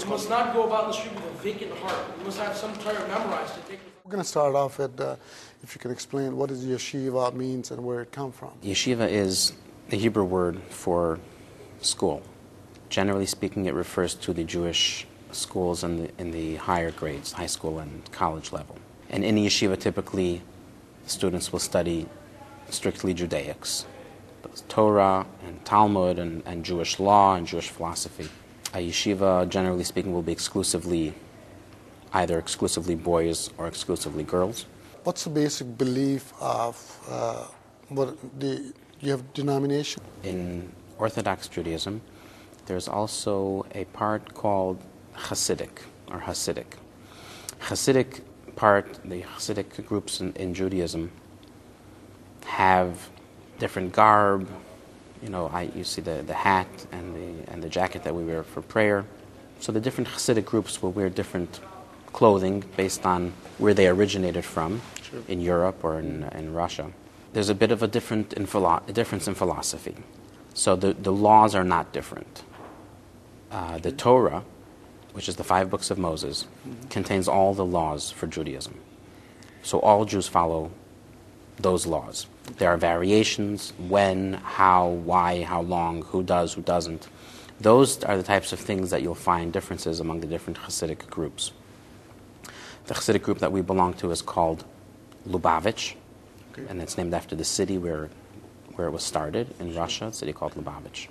Must not go about in the street with a vacant heart. You must have some Torah memorized to take. We're going to start off with, if you can explain what is yeshiva means and where it comes from. Yeshiva is the Hebrew word for school. Generally speaking, it refers to the Jewish schools in the higher grades, high school and college level. And in yeshiva, typically, students will study strictly Judaics, Torah and Talmud and Jewish law and Jewish philosophy. A yeshiva, generally speaking, will be either exclusively boys or exclusively girls. What's the basic belief of you have denomination? In Orthodox Judaism, there's also a part called Hasidic or Hasidic. Hasidic part, the Hasidic groups in Judaism have different garb. You see the hat and the jacket that we wear for prayer. So the different Hasidic groups will wear different clothing based on where they originated from, sure, in Europe or in Russia. There's a bit of a difference in philosophy. So the laws are not different. The Torah, which is the 5 books of Moses, contains all the laws for Judaism. So all Jews follow those laws. There are variations: when, how, why, how long, who does, who doesn't. Those are the types of things that you'll find differences among the different Hasidic groups. The Hasidic group that we belong to is called Lubavitch, okay, and it's named after the city where it was started in Russia, a city called Lubavitch.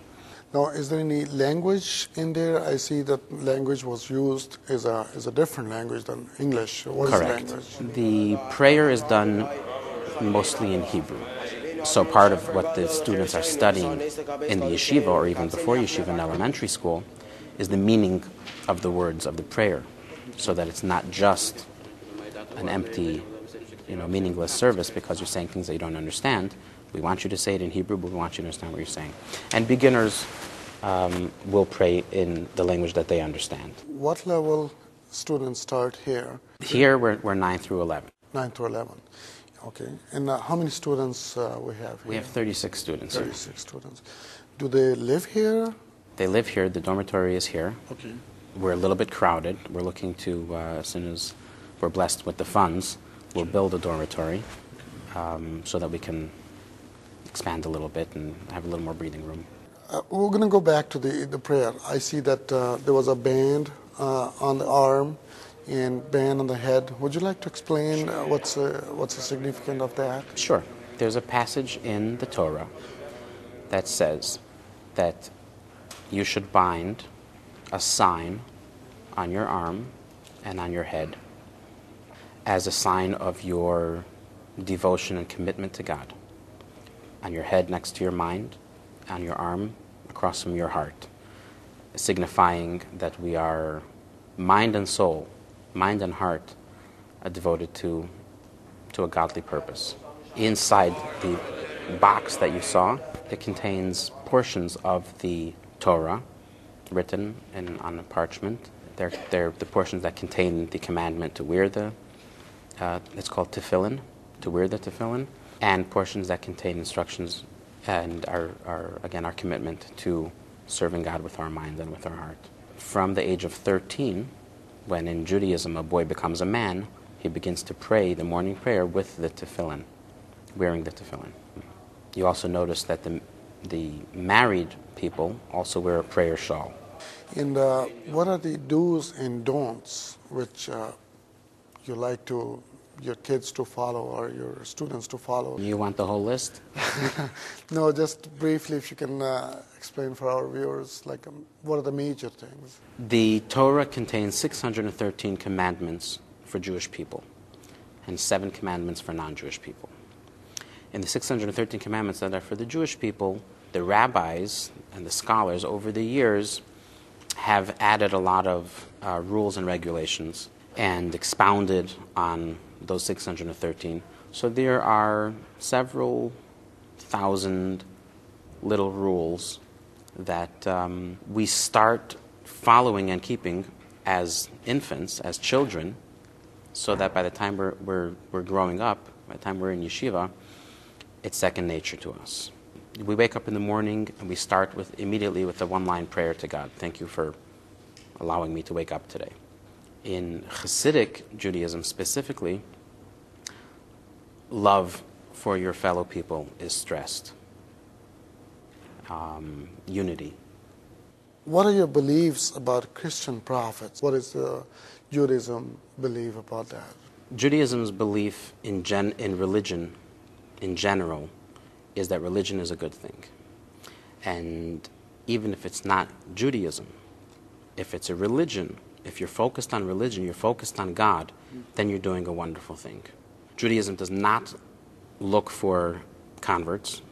Now, is there any language in there? I see that language was used as a different language than English. What Correct. is the language? The prayer is done mostly in Hebrew. So part of what the students are studying in the yeshiva, or even before yeshiva in elementary school, is the meaning of the words of the prayer, so that it's not just an empty, meaningless service because you're saying things that you don't understand. We want you to say it in Hebrew, but we want you to understand what you're saying. And beginners will pray in the language that they understand. What level students start here? Here we're 9 through 11. 9 through 11. Okay. And how many students we have here? We have 36 students. 36 students. Do they live here? They live here. The dormitory is here. Okay. We're a little bit crowded. We're looking to, as soon as we're blessed with the funds, we'll build a dormitory so that we can expand a little bit and have a little more breathing room. We're going to go back to the prayer. I see that there was a band on the arm and band on the head. Would you like to explain what's the significance of that? Sure. There's a passage in the Torah that says that you should bind a sign on your arm and on your head as a sign of your devotion and commitment to God. On your head next to your mind, on your arm across from your heart, signifying that we are mind and soul, mind and heart are devoted to a godly purpose. Inside the box that you saw, it contains portions of the Torah written on a parchment. They're the portions that contain the commandment to wear it's called tefillin, to wear the tefillin, and portions that contain instructions and our commitment to serving God with our mind and with our heart. From the age of 13, when in Judaism a boy becomes a man, he begins to pray the morning prayer with the tefillin, wearing the tefillin. You also notice that the married people also wear a prayer shawl. And what are the do's and don'ts which you like your kids to follow or your students to follow? You want the whole list? No, just briefly, if you can explain for our viewers, what are the major things? The Torah contains 613 commandments for Jewish people and 7 commandments for non-Jewish people. In the 613 commandments that are for the Jewish people, the rabbis and the scholars over the years have added a lot of rules and regulations and expounded on those 613. So there are several thousand little rules that we start following and keeping as infants, as children, so that by the time we're growing up, by the time we're in yeshiva, it's second nature to us. We wake up in the morning and we start immediately with a one-line prayer to God. Thank you for allowing me to wake up today. In Hasidic Judaism specifically, love for your fellow people is stressed. Unity. What are your beliefs about Christian prophets? What is Judaism belief about that? Judaism's belief in religion in general is that religion is a good thing. And even if it's not Judaism, if it's a religion, if you're focused on religion, you're focused on God, then you're doing a wonderful thing. Judaism does not look for converts.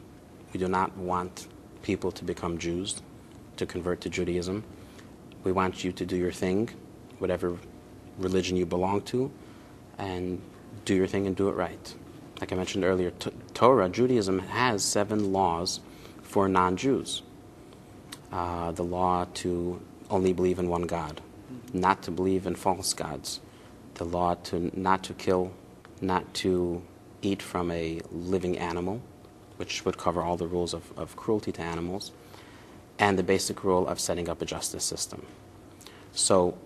We do not want people to become Jews, to convert to Judaism. We want you to do your thing, whatever religion you belong to, and do your thing and do it right. Like I mentioned earlier, Torah, Judaism has 7 laws for non-Jews. The law to only believe in one God, not to believe in false gods, the law to not to kill, not to eat from a living animal, which would cover all the rules of cruelty to animals, and the basic rule of setting up a justice system. So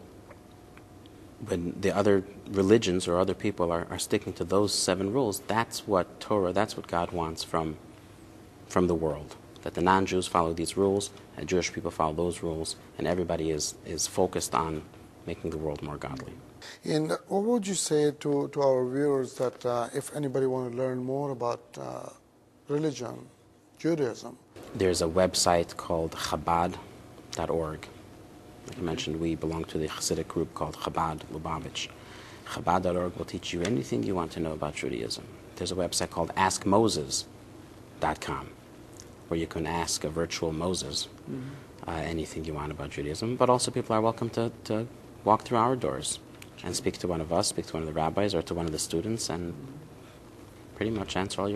when the other religions or other people are sticking to those 7 rules, that's what Torah, that's what God wants from the world. That the non-Jews follow these rules, and Jewish people follow those rules, and everybody is focused on making the world more godly. And what would you say to our viewers that if anybody want to learn more about religion, Judaism? There's a website called Chabad.org. Like I mentioned, we belong to the Hasidic group called Chabad Lubavitch. Chabad.org will teach you anything you want to know about Judaism. There's a website called AskMoses.com, where you can ask a virtual Moses anything you want about Judaism. But also people are welcome to walk through our doors and speak to one of us, speak to one of the rabbis, or to one of the students, and pretty much answer all your